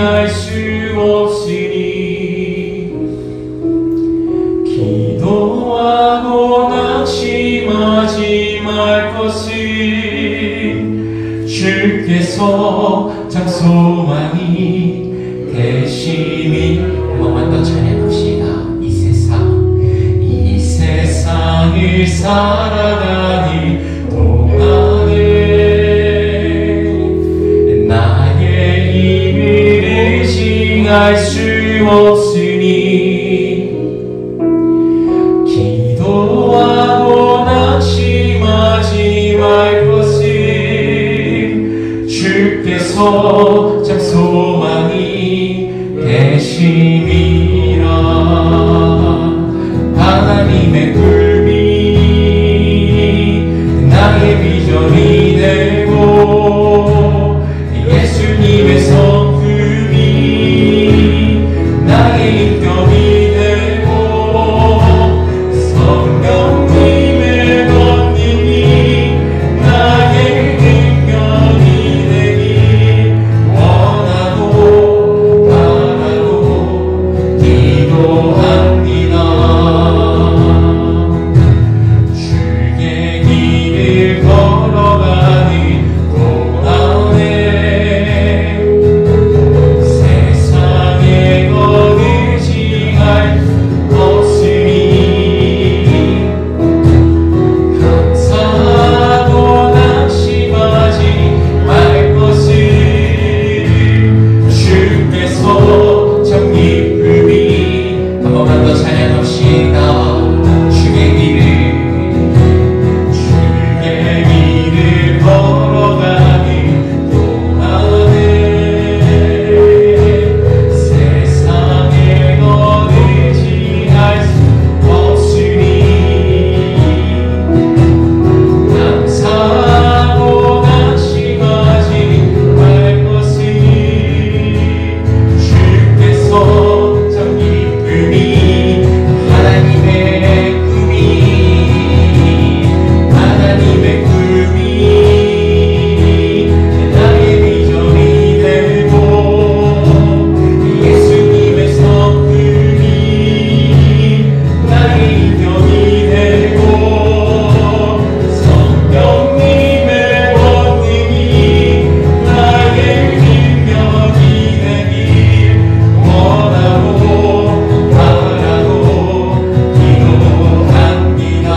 대신할 수 없으니 기도하고 낙심하지 말 것은 주께서 참 소망이 되시니. 한 번만 더 찬양합시다. 이 세상을 살아가는 동안에 나의 힘을 의지할 수 없으니 기도하고 낙심하지 말 것은 주께서 참 소망이 되심이라. 하나님의 꿈이 나의 비전이 되고 예수님의 성품이 나의 인격이 되고 성령님의 권능이 나의 능력이 되길 원하고 바라고 기도합니다. 주의 길을 걸어가는 동안에 세상에 거두지할 없으니 감사하고 낙심하지 말 것을 주께서 참 기쁨이. 한 번만 더 찬양합시다. 주의 길을 걸어가는 동안에 세상에 거두지할 수 없으니 감사하고 낙심하지 말 것을 주께서 참 기쁨이. 하나님의 꿈이 나의 비전이 되고 예수님의 성품이 나의 인격이 되고 성령님의 권능이 나의 능력이 되길 원하고 바라고 기도합니다.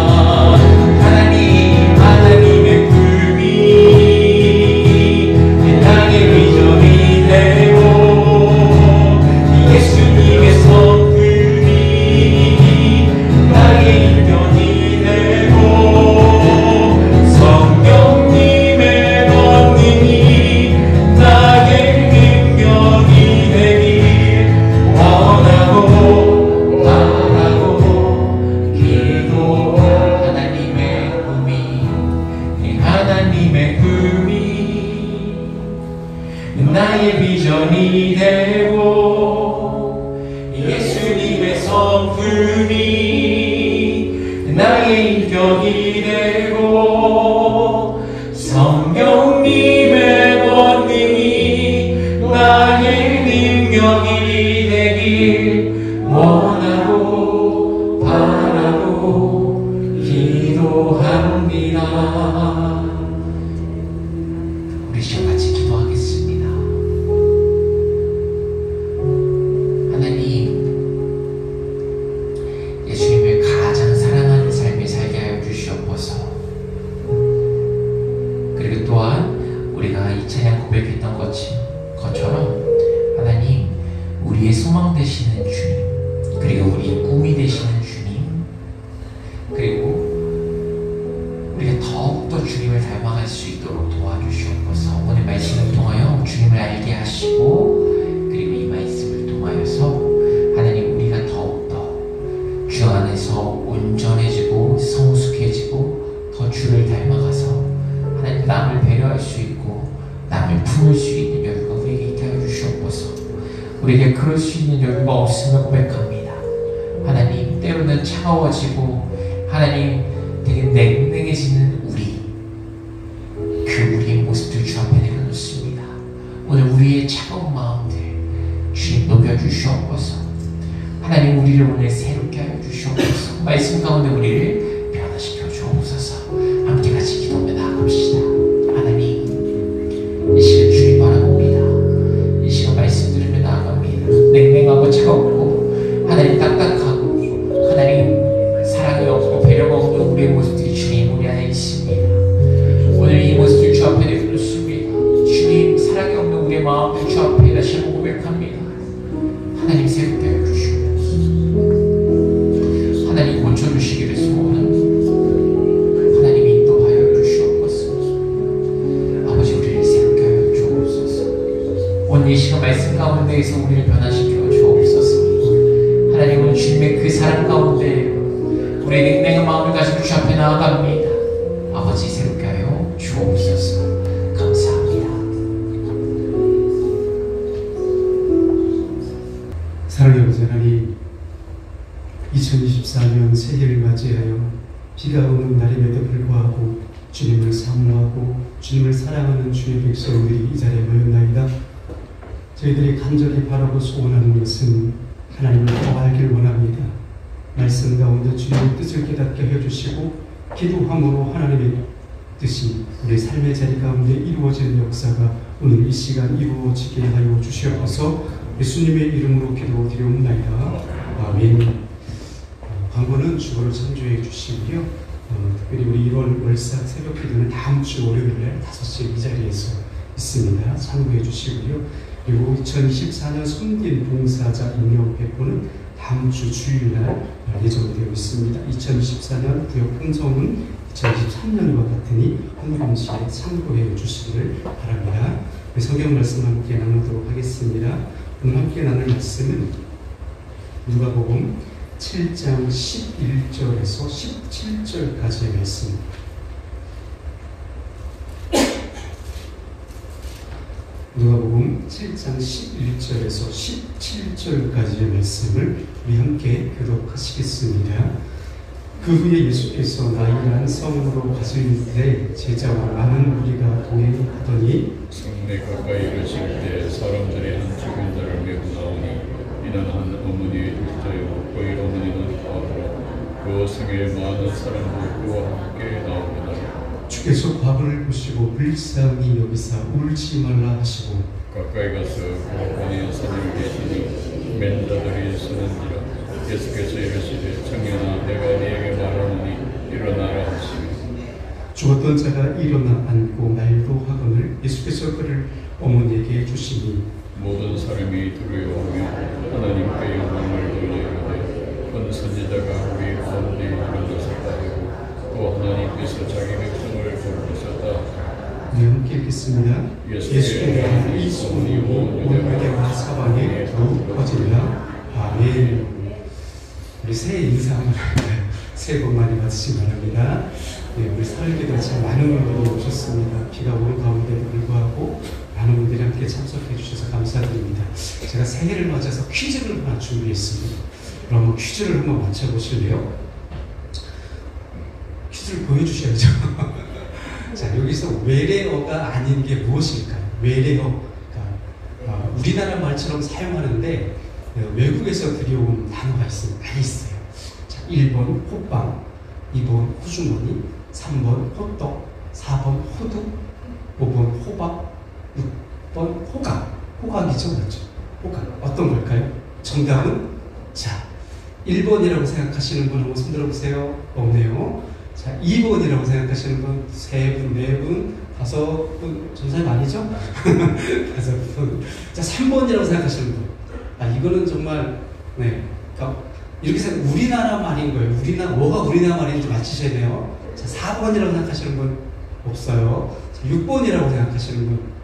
하나님의 꿈이 나의 비전이 되고 예수님의 성품이 나의 인격이 되고 성령님의 권능이 나의 능력이 되길 원하고 바라고 기도. 하나님의 꿈이 나의 비전이 되고 예수님의 성품이 나의 인격이 되고 성령님의 권능이 나의 능력이 되길 원하고 바라고 기도합니다. 우리 시험 같이 기도하겠습니다. 하나님, 예수님을 가장 사랑하는 삶을 살게 하여 주시옵소서. 그리고 또한 우리가 이 찬양 고백했던 것처럼 하나님, 우리의 소망 되시는 주님, 그리고 우리의 꿈이 되시는 주님, 그리고 우리가 더욱더 주님을 닮아갈 수 있도록 도와주시옵소서. 오늘 말씀을 통하여 주님을 알게 하시고 그리고 이 말씀을 통하여서 하나님 우리가 더욱더 주 안에서 온전해지고 성숙해지고 더 주를 닮아가서 하나님 남을 배려할 수 있고 남을 품을 수 있는 여유가 우리에게 있게 하여 주시옵소서. 우리에게 그럴 수 있는 여유가 없음을 고백합니다. 하나님, 때로는 차가워지고 하나님 되게 냉랭해지는 우리의 모습들 주 앞에 내려놓습니다. 오늘 우리의 차가운 마음들 주님 녹여주시옵소서. 하나님 우리를 오늘 새롭게 하여 주시옵소서. 말씀 가운데 우리를 변화시켜 주옵소서. 함께 같이 기도하며 나아갑시다. 하나님 이 시간 주님 바라봅니다. 이 시간 말씀 들으며 나아갑니다. 냉랭하고 차갑고 하나님 딱딱하고 하나님 사랑이 없고 배려가 없는 우리의 모습들이 주님 우리 안에 있습니다. 오늘 이 모습을 주 앞에 내놓습니다. 주님 사랑이 없는 우리의 마음을 주 앞에 다시 한번 고백합니다. 하나님 새롭게 하여 주시옵소서. 하나님 고쳐주시기를 소원합니다. 하나님 인도하여 주시옵소서. 아버지 우리를 새롭게 하여 주옵소서. 오늘 이 시간 말씀 가운데에서 우리를 변화시켜 주옵소서. 하나님 오늘 주님의 그 사랑 가운데 우리의 냉랭한 마음을 가지고 주 앞에 나아갑니다. 아버지 새롭게 하여 주옵소서. 감사합니다. 사랑의 아버지 하나님, 2024년 새해를 맞이하여 비가 오는 날임에도 불구하고 주님을 사모하고 주님을 사랑하는 주의 백성들이 이 자리에 모였나이다. 저희들이 간절히 바라고 소원하는 것은 하나님을 더 알길 원합니다. 말씀 가운데 주님의 뜻을 깨닫게 해주시고 기도함으로 하나님의 뜻이 우리 삶의 자리 가운데 이루어지는 역사가 오늘 이 시간 이루어지게 하여 주시옵소서. 예수님의 이름으로 기도드리옵나이다. 아멘. 광고는 주보를 참조해 주시고요. 특별히 우리 1월 월삭 새벽 기도는 다음 주 월요일날 5시 이 자리에서 있습니다. 참고해 주시고요. 그리고 2024년 손길 봉사자 임명 배포는 다음 주 주일날 예정되어 있습니다. 2024년 구역 편성은 2023년과 같으니 헌금시에 참고해 주시기를 바랍니다. 성경 말씀 함께 나누도록 하겠습니다. 오늘 함께 나눌 말씀은 누가복음 7장 11절에서 17절까지의 말씀. 누가복음 7장 11절에서 17절까지의 말씀을 우리 함께 교독하시겠습니다. 그 후에 예수께서 나인이라는 성으로 가시는데 제자와 많은 무리가 동행하더니 성문에 가까이 이르실 때 사람들이 한 증인들을 메고 나오니 이는 한 어머니의 둘째요 그 어머니는 바로 그 성에 많은 사람들이 그와 함께 나옵니다. 주께서 과부를 보시고 불쌍히 여기사 울지 말라 하시고 가까이 가서 그 어머니의 사진을 계시니 맨자들이 서는지라. 예수께서 이르시되 청년아 내가 네게 말하노니 일어나라 하시니 죽었던 자가 일어나 앉고 말도 하거늘 예수께서 그를 어머니에게 주시니 모든 사람이 두려워하며 하나님께 영광을 돌려 이르되 큰 선지자가 우리 가운데 일어나셨다 하고 또 하나님께서 자기 백성을 부르셨다. 우리 함께 읽겠습니다. 예수께 대한 이 소문이 온 유대와 사방에 더욱 퍼지리라. 아멘. 우리 새해 인사 한번 할까요? 새해 복 많이 받으시기 바랍니다. 네, 우리 설계도 참 많은 분들이 오셨습니다. 비가 오는 가운데도 불구하고 많은 분들이 함께 참석해 주셔서 감사드립니다. 제가 새해를 맞아서 퀴즈를 하나 준비했습니다. 그럼 퀴즈를 한번 맞춰보실래요? 퀴즈를 보여주셔야죠. 자, 여기서 외래어가 아닌 게 무엇일까요? 외래어. 그러니까, 우리나라 말처럼 사용하는데 외국에서 들여온 단어가 있어요. 많이 있어요. 자, 1번 호빵, 2번 호주머니, 3번 호떡, 4번 호두, 5번 호박, 6번 호각. 호각이죠, 맞죠? 호각. 어떤 걸까요? 정답은? 자, 1번이라고 생각하시는 분 한번 손 들어보세요. 없네요. 자, 2번이라고 생각하시는 분 3분, 4분, 5분, 전사님 아니죠? 5분. 자, 3번이라고 생각하시는 분. 이거는 정말, 네. 그러니까 이렇게 생각, 우리나라 말인 거예요. 뭐가 우리나라 말인지 맞히셔야 돼요. 자, 4번이라고 생각하시는 분 없어요. 자, 6번이라고 생각하시는 분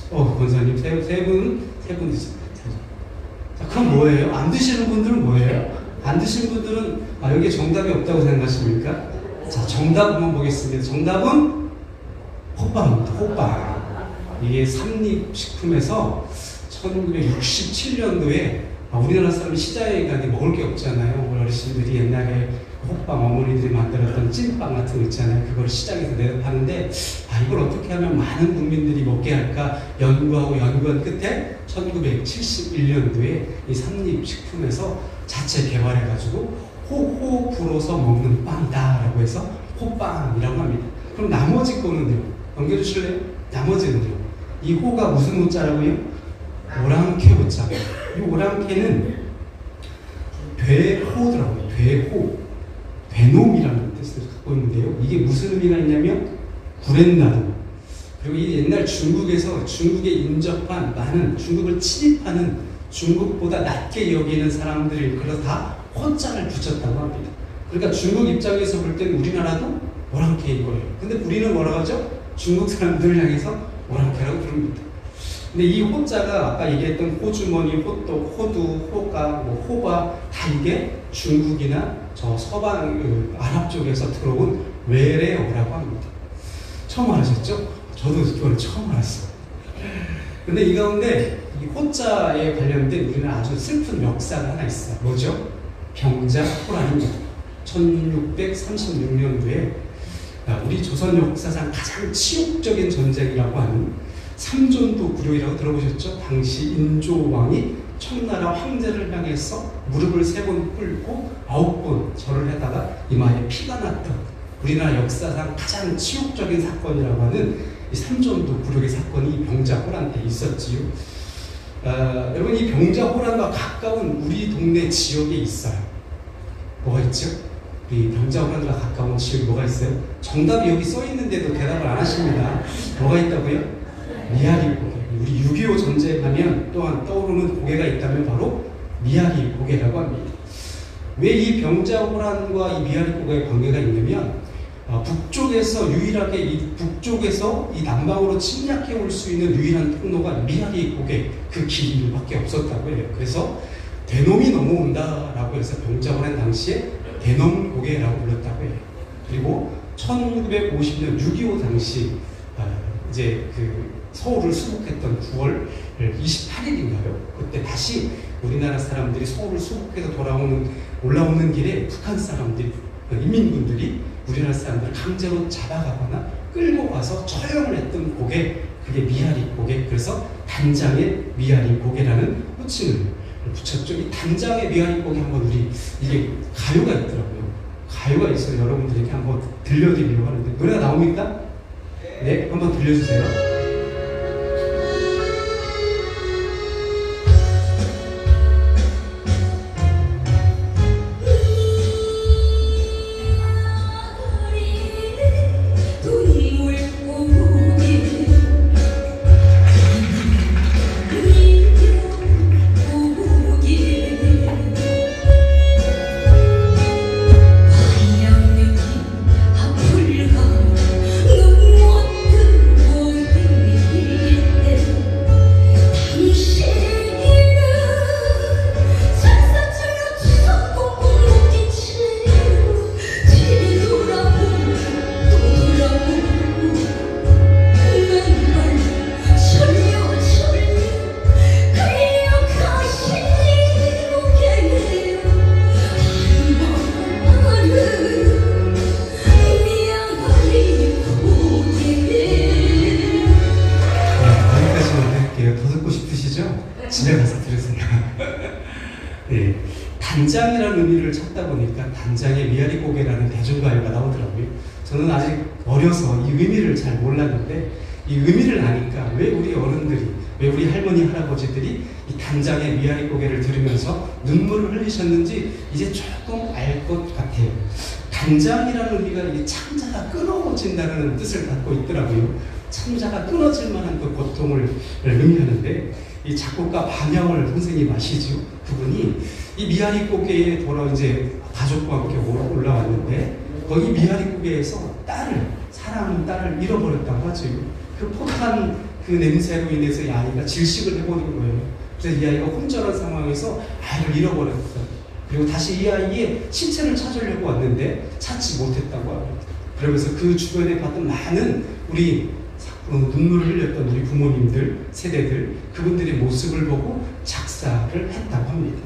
권사님, 세 분 드세요. 자, 그럼 뭐예요? 안 드시는 분들은 뭐예요? 안 드시는 분들은, 여기에 정답이 없다고 생각하십니까? 자, 정답 한번 보겠습니다. 정답은 호빵입니다. 호빵. 이게 삼립식품에서 1967년도에 우리나라 사람이 시장에 가는데 먹을 게 없잖아요. 우리 어르신들이 옛날에 호빵, 어머니들이 만들었던 찐빵 같은 거 있잖아요. 그걸 시장에서 파는데 이걸 어떻게 하면 많은 국민들이 먹게 할까 연구한 끝에 1971년도에 이 삼립식품에서 자체 개발해가지고 호호 불어서 먹는 빵이다라고 해서 호빵이라고 합니다. 그럼 나머지 거는요? 넘겨주실래요? 나머지는요? 이 호가 무슨 호자라고요? 오랑캐 호자. 이 오랑캐는 되호더라고요. 되호. 되놈이라는 뜻을 갖고 있는데요. 이게 무슨 의미가 있냐면 구렛나루. 그리고 이 옛날 중국에 인접한 많은 중국을 침입하는 중국보다 낮게 여기는 사람들이 그래서 다 호자를 붙였다고 합니다. 그러니까 중국 입장에서 볼 때는 우리나라도 오랑캐인 거예요. 근데 우리는 뭐라고 하죠? 중국 사람들을 향해서 오랑캐라고 부릅니다. 근데 이 호자가 아까 얘기했던 호주머니, 호떡, 호두, 호가, 호바 다 이게 중국이나 저 서방 아랍 쪽에서 들어온 외래어라고 합니다. 처음 알으셨죠? 저도 이걸 처음 알았어요. 근데 이 가운데 이 호자에 관련된 우리는 아주 슬픈 역사가 하나 있어요. 뭐죠? 병자호란입니다. 1636년도에 우리 조선 역사상 가장 치욕적인 전쟁이라고 하는 삼존도 구려이라고 들어보셨죠? 당시 인조왕이 청나라 황제를 향해서 무릎을 3번 꿇고 9번 절을 하다가 이마에 피가 났던 우리나라 역사상 가장 치욕적인 사건이라고 하는 이 삼존도 구려의 사건이 병자호란 때 있었지요. 여러분 이 병자호란과 가까운 우리 동네 지역에 있어요. 뭐가 있죠? 이 병자호란과 가까운 지역이 뭐가 있어요? 정답이 여기 써 있는데도 대답을 안 하십니다. 뭐가 있다고요? 미아리 고개. 우리 6.25 전쟁하면 또한 떠오르는 고개가 있다면 바로 미아리 고개라고 합니다. 왜 이 병자호란과 이 미아리 고개의 관계가 있냐면 북쪽에서 이 남방으로 침략해 올 수 있는 유일한 통로가 미아리 고개 그 길밖에 없었다고 해요. 그래서 대놈이 넘어온다라고 해서 병자호란 당시에 대놈 고개라고 불렀다고 해요. 그리고 1950년 6.25 당시 이제 서울을 수복했던 9월 28일인가요? 그때 다시 우리나라 사람들이 서울을 수복해서 올라오는 길에 북한 사람들이, 인민군들이 우리나라 사람들을 강제로 잡아가거나 끌고 와서 처형을 했던 고개, 그게 미아리 고개. 그래서 단장의 미아리 고개라는 호칭을 붙였죠. 이 단장의 미아리 고개 한번 이게 가요가 있더라고요. 가요가 있어서 여러분들에게 한번 들려드리려고 하는데 노래가 나옵니까? 네, 한번 들려주세요. 단장이라는 의미를 찾다 보니까 단장의 미아리 고개라는 대중가요가 나오더라고요. 저는 아직 어려서 이 의미를 잘 몰랐는데 이 의미를 아니까 왜 우리 어른들이, 왜 우리 할머니, 할아버지들이 이 단장의 미아리 고개를 들으면서 눈물을 흘리셨는지 이제 조금 알 것 같아요. 단장이라는 의미가 이 창자가 끊어진다는 뜻을 갖고 있더라고요. 창자가 끊어질 만한 그 고통을 의미하는데 이 작곡가 반야월 선생님 아시죠? 그분이 이 미아리 고개에 이제 가족과 함께 올라왔는데 거기 미아리 고개에서 사랑하는 딸을 잃어버렸다고 하죠. 그 폭탄 그 냄새로 인해서 이 아이가 질식을 해버린 거예요. 그래서 이 아이가 혼절한 상황에서 아이를 잃어버렸어요. 그리고 다시 이 아이의 시체를 찾으려고 왔는데 찾지 못했다고 합니다. 그러면서 그 주변에 봤던 많은 우리 눈물을 흘렸던 우리 부모님들, 세대들, 그분들의 모습을 보고 작사를 했다고 합니다.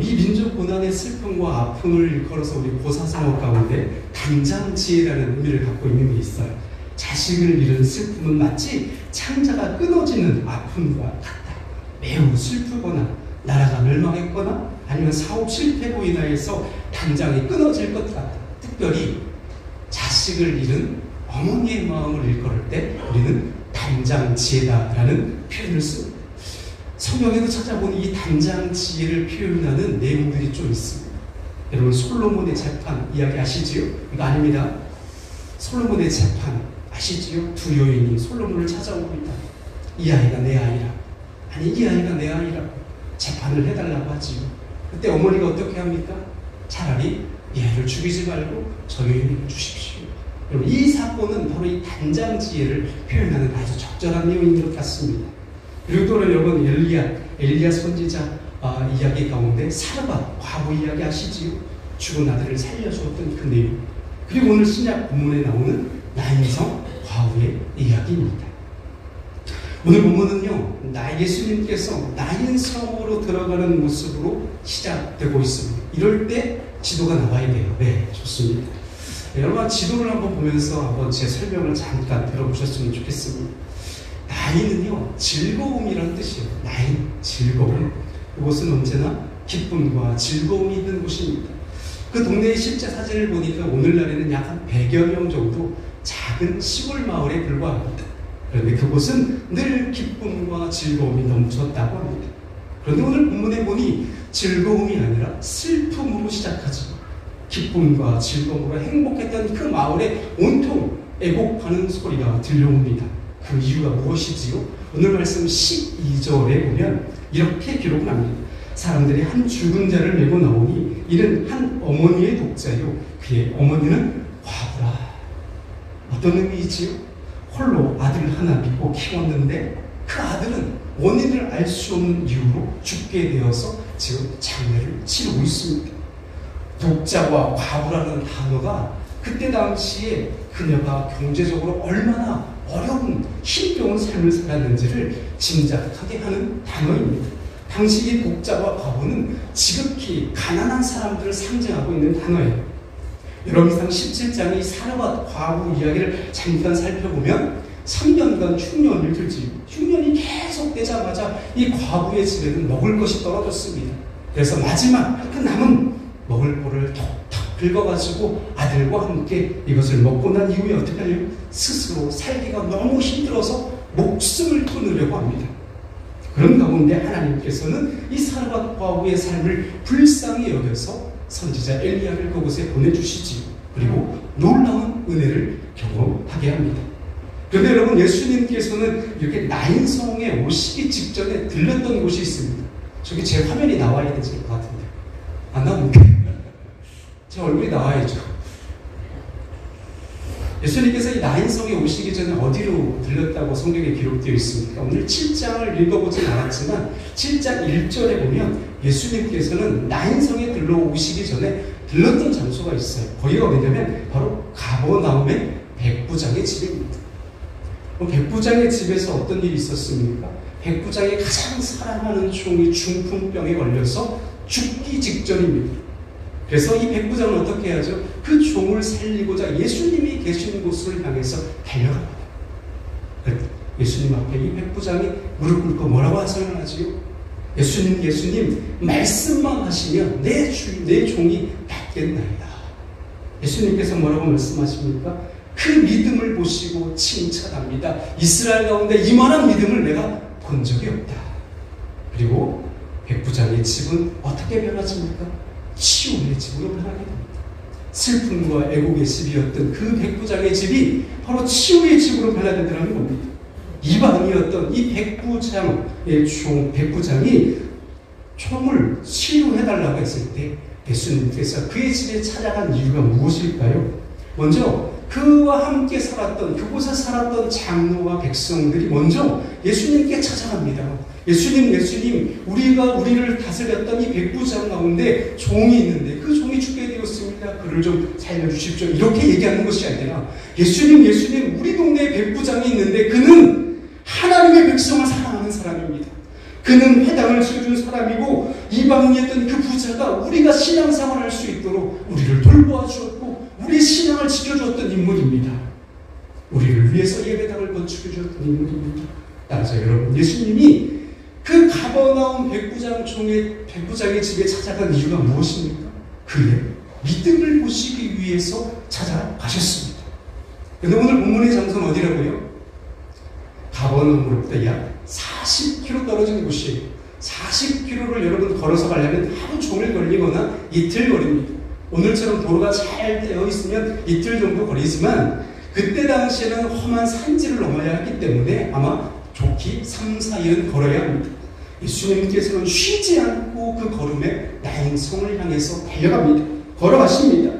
이 민족 고난의 슬픔과 아픔을 일컬어서 우리 고사성어 가운데 단장지혜라는 의미를 갖고 있는 게 있어요. 자식을 잃은 슬픔은 마치 창자가 끊어지는 아픔과 같다. 매우 슬프거나 나라가 멸망했거나 아니면 사업 실패로 인하여서 단장이 끊어질 것 같다. 특별히 자식을 잃은 어머니의 마음을 일컬을 때 우리는 단장지혜다라는 표현을 씁니다. 성경에도 찾아보니 이 단장지혜를 표현하는 내용들이 좀 있습니다. 여러분 솔로몬의 재판 이야기 아시지요? 이거 아닙니다. 솔로몬의 재판 아시지요? 두 여인이 솔로몬을 찾아옵니다. 이 아이가 내 아이라, 아니 이 아이가 내 아이라고 재판을 해달라고 하지요. 그때 어머니가 어떻게 합니까? 차라리 이 아이를 죽이지 말고 저 여인에게 주십시오. 여러분 이 사건은 바로 이 단장지혜를 표현하는 아주 적절한 내용인 것 같습니다. 그리고 또 여러분 엘리야 선지자 이야기 가운데 사르밧 과부 이야기 아시지요? 죽은 아들을 살려주었던 그 내용. 그리고 오늘 신약 본문에 나오는 나인성 과부의 이야기입니다. 오늘 본문은요, 예수님께서 나인성으로 들어가는 모습으로 시작되고 있습니다. 이럴 때 지도가 나와야 돼요. 네, 좋습니다. 네, 여러분 지도를 한번 보면서 한번 제 설명을 잠깐 들어보셨으면 좋겠습니다. 나인은요, 즐거움이라는 뜻이에요. 나인, 즐거움. 이곳은 언제나 기쁨과 즐거움이 있는 곳입니다. 그 동네의 실제 사진을 보니까 오늘날에는 약 한 100여 명 정도 작은 시골 마을에 불과합니다. 그런데 그곳은 늘 기쁨과 즐거움이 넘쳤다고 합니다. 그런데 오늘 본문에 보니 즐거움이 아니라 슬픔으로 시작하지. 기쁨과 즐거움으로 행복했던 그 마을에 온통 애곡하는 소리가 들려옵니다. 그 이유가 무엇이지요? 오늘 말씀 12절에 보면 이렇게 기록을 합니다. 사람들이 한 죽은 자를 메고 나오니 이는 한 어머니의 독자요 그의 어머니는 과부라. 어떤 의미이지요? 홀로 아들 하나 믿고 키웠는데 그 아들은 원인을 알 수 없는 이유로 죽게 되어서 지금 장례를 치르고 있습니다. 독자와 과부라는 단어가 그때 당시에 그녀가 경제적으로 얼마나 어려운 힘겨운 삶을 살았는지를 짐작하게 하는 단어입니다. 당시 이 독자와 과부는 지극히 가난한 사람들을 상징하고 있는 단어예요. 열왕기상 17장의 사르밧 과부 이야기를 잠깐 살펴보면 3년간 흉년을 들지. 흉년이 계속되자마자 이 과부의 집에는 먹을 것이 떨어졌습니다. 그래서 마지막 그 남은 먹을 거를 톡톡 긁어가지고 아들과 함께 이것을 먹고 난 이후에 어떻게 하냐면 스스로 살기가 너무 힘들어서 목숨을 끊으려고 합니다. 그런 가운데 하나님께서는 이 사르밧 과부의 삶을 불쌍히 여겨서 선지자 엘리야를 그곳에 보내주시지요. 그리고 놀라운 은혜를 경험하게 합니다. 그런데 여러분 예수님께서는 이렇게 나인성에 오시기 직전에 들렸던 곳이 있습니다. 저기 제 화면이 나와야 되실 것 같은데 안 나옵니까? 제 얼굴이 나와야죠. 예수님께서 이 나인성에 오시기 전에 어디로 들렸다고 성경에 기록되어 있습니까? 오늘 7장을 읽어보진 않았지만 7장 1절에 보면 예수님께서는 나인성에 들러오시기 전에 들렀던 장소가 있어요. 거기가 어디냐면 바로 가버나움의 백부장의 집입니다. 백부장의 집에서 어떤 일이 있었습니까? 백부장이 가장 사랑하는 종이 중풍병에 걸려서 죽기 직전입니다. 그래서 이 백부장은 어떻게 하죠? 그 종을 살리고자 예수님이 계신 곳을 향해서 달려갑니다. 예수님 앞에 이 백부장이 무릎 꿇고 뭐라고 설명하지요? 예수님, 말씀만 하시면 내 종이 낫겠나이다. 예수님께서 뭐라고 말씀하십니까? 그 믿음을 보시고 칭찬합니다. 이스라엘 가운데 이만한 믿음을 내가 본 적이 없다. 그리고 백부장의 집은 어떻게 변화집니까? 치유의 집으로 변하게 됩니다. 슬픔과 애곡의 집이었던 그 백부장의 집이 바로 치유의 집으로 변화된다는 겁니다. 이방이었던 이 백부장이 총을 치유해달라고 했을 때 예수님께서 그의 집에 찾아간 이유가 무엇일까요? 먼저 그와 함께 살았던, 그곳에 살았던 장로와 백성들이 먼저 예수님께 찾아갑니다. 예수님, 우리를 다스렸던 이 백부장 가운데 종이 있는데 그 종이 죽게 되었습니다. 그를 좀 살려주십시오. 이렇게 얘기하는 것이 아니라 예수님, 우리 동네에 백부장이 있는데 그는 하나님의 백성을 사랑하는 사람입니다. 그는 회당을 지어준 사람이고 이방인이었던 그 부자가 우리가 신앙생활을 할 수 있도록 우리를 돌보아 주었고 우리 신앙을 지켜주었던 인물입니다. 우리를 위해서 예배당을 건축해 주었던 인물입니다. 따라서 여러분, 예수님이 그 가버나움 백부장의 집에 찾아간 이유가 무엇입니까? 그의 믿음을 보시기 위해서 찾아가셨습니다. 그런데 오늘 본문의 장소는 어디라고요? 가버나움으로부터 약 40km 떨어진 곳이에요. 40km를 여러분 걸어서 가려면 하루 종일 걸리거나 이틀 걸립니다. 오늘처럼 도로가 잘 되어 있으면 이틀 정도 걸리지만 그때 당시에는 험한 산지를 넘어야 했기 때문에 아마 좋게 3, 4일은 걸어야 합니다. 예수님께서는 쉬지 않고 그 걸음에 나인성을 향해서 달려갑니다. 걸어가십니다.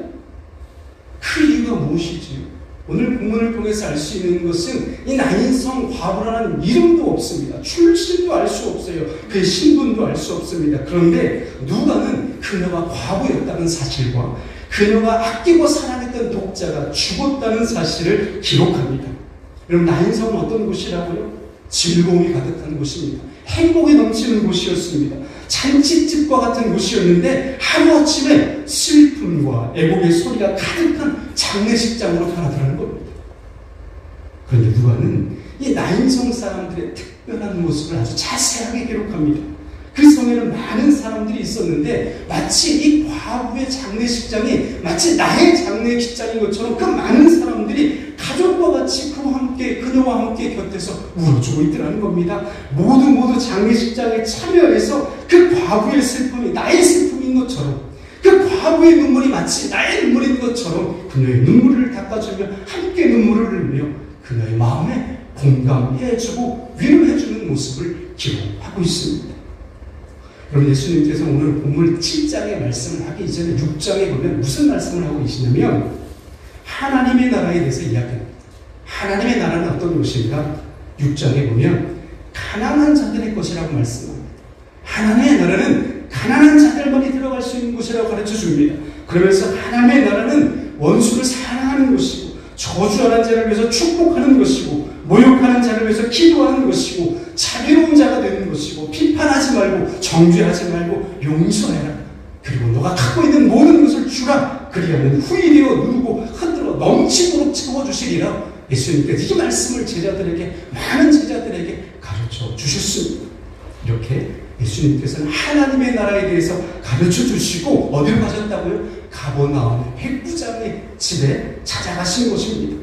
그 이유가 무엇이지요? 오늘 본문을 통해서 알 수 있는 것은 이 나인성 과부라는 이름도 없습니다. 출신도 알 수 없어요. 그의 신분도 알 수 없습니다. 그런데 누가는 그녀가 과부였다는 사실과 그녀가 아끼고 사랑했던 독자가 죽었다는 사실을 기록합니다. 여러분, 나인성은 어떤 곳이라고요? 즐거움이 가득한 곳입니다. 행복이 넘치는 곳이었습니다. 잔치집과 같은 곳이었는데 하루아침에 슬픔과 애곡의 소리가 가득한 장례식장으로 변하더라는 겁니다. 그런데 누가는 이 나인성 사람들의 특별한 모습을 아주 자세하게 기록합니다. 그 성에는 많은 사람들이 있었는데 마치 이 과부의 장례식장이 마치 나의 장례식장인 것처럼 그 많은 사람들이 가족과 같이 그녀와 함께 곁에서 울어주고 있더라는 겁니다. 모두 장례식장에 참여해서 그 과부의 슬픔이 나의 슬픔인 것처럼, 그 과부의 눈물이 마치 나의 눈물인 것처럼 그녀의 눈물을 닦아주며 함께 눈물을 흘리며 그녀의 마음에 공감해주고 위로해주는 모습을 기록하고 있습니다. 여러분, 예수님께서 오늘 본문 7장의 말씀을 하기 이전에 6장에 보면 무슨 말씀을 하고 계시냐면 하나님의 나라에 대해서 이야기합니다. 하나님의 나라는 어떤 곳인가? 6장에 보면 가난한 자들의 것이라고 말씀합니다. 하나님의 나라는 가난한 자들만이 들어갈 수 있는 곳이라고 가르쳐 줍니다. 그러면서 하나님의 나라는 원수를 사랑하는 곳이고 저주하는 자를 위해서 축복하는 것이고 모욕하는 자를 위해서 기도하는 것이고 자비로운 자가 되는 것이고 비판하지 말고 정죄하지 말고 용서해라. 그리고 너가 갖고 있는 모든 것을 주라. 그리하면 후일이여 누르고 흔들어 넘치도록 채워주시리라. 예수님께서 이 말씀을 많은 제자들에게 가르쳐 주셨습니다. 이렇게 예수님께서는 하나님의 나라에 대해서 가르쳐 주시고 어디로 가셨다고요? 가버나움의 백부장의 집에 찾아가신 것입니다.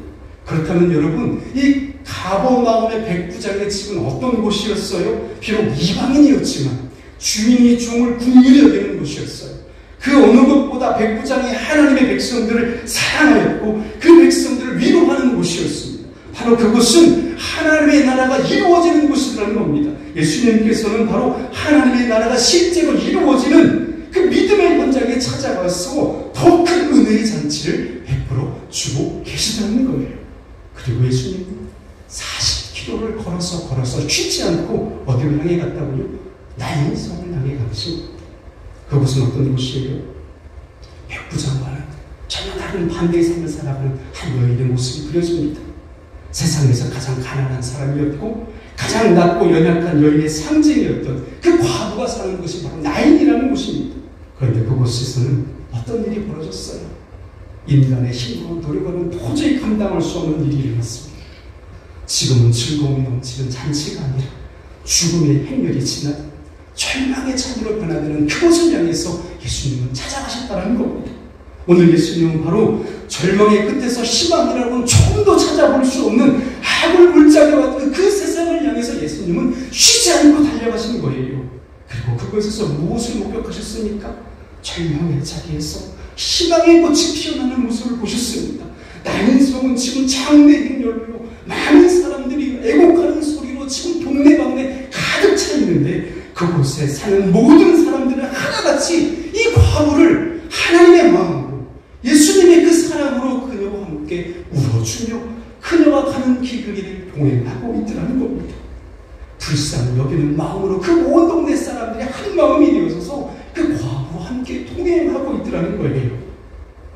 그렇다면 여러분, 이 가버나움의 백부장의 집은 어떤 곳이었어요? 비록 이방인이었지만 주인이 종을 긍휼히 여기는 곳이었어요. 그 어느 것보다 백부장이 하나님의 백성들을 사랑하였고 그 백성들을 위로하는 곳이었습니다. 바로 그곳은 하나님의 나라가 이루어지는 곳이라는 겁니다. 예수님께서는 바로 하나님의 나라가 실제로 이루어지는 그 믿음의 현장에 찾아가서 더 큰 은혜의 잔치를 베풀어 주고 계시다는 거예요. 그리고 예수님은 40km를 걸어서 쉬지 않고 어디로 향해 갔다고요? 나인성을 향해 가십니다. 그곳은 어떤 곳이에요? 백부장과는 전혀 다른 반대의 삶을 살아가는 한 여인의 모습이 그려집니다. 세상에서 가장 가난한 사람이었고 가장 낮고 연약한 여인의 상징이었던 그 과부가 사는 곳이 바로 나인이라는 곳입니다. 그런데 그곳에서는 어떤 일이 벌어졌어요? 인간의 힘으로 노력하면 도저히 감당할 수 없는 일이 일어났습니다. 지금은 즐거움이 넘치는 잔치가 아니라 죽음의 행렬이 지나 절망의 참으로 변화되는 그곳을 향해서 예수님은 찾아가셨다는 겁니다. 오늘 예수님은 바로 절망의 끝에서 희망이라고는 조금도 찾아볼 수 없는 악을 물자게 왔던 그 세상을 향해서 예수님은 쉬지 않고 달려가신 거예요. 그리고 그곳에서 무엇을 목격하셨습니까? 절망의 자리에서 희망의 꽃이 피어나는 모습을 보셨습니다. 나인성은 지금 장대 행렬로 많은 사람들이 애곡하는 소리로 지금 동네방네 가득 차 있는데 그곳에 사는 모든 사람들은 하나같이 이 과부를 하나님의 마음으로 예수님의 그 사랑으로 그녀와 함께 울어주며 그녀가 가는 길을 동행하고 있더라는 겁니다. 불쌍히 여기는 마음으로 그 온 동네 사람들이 한 마음이 되어서서 그 과부와 함께 동행하고 있더라는 거예요.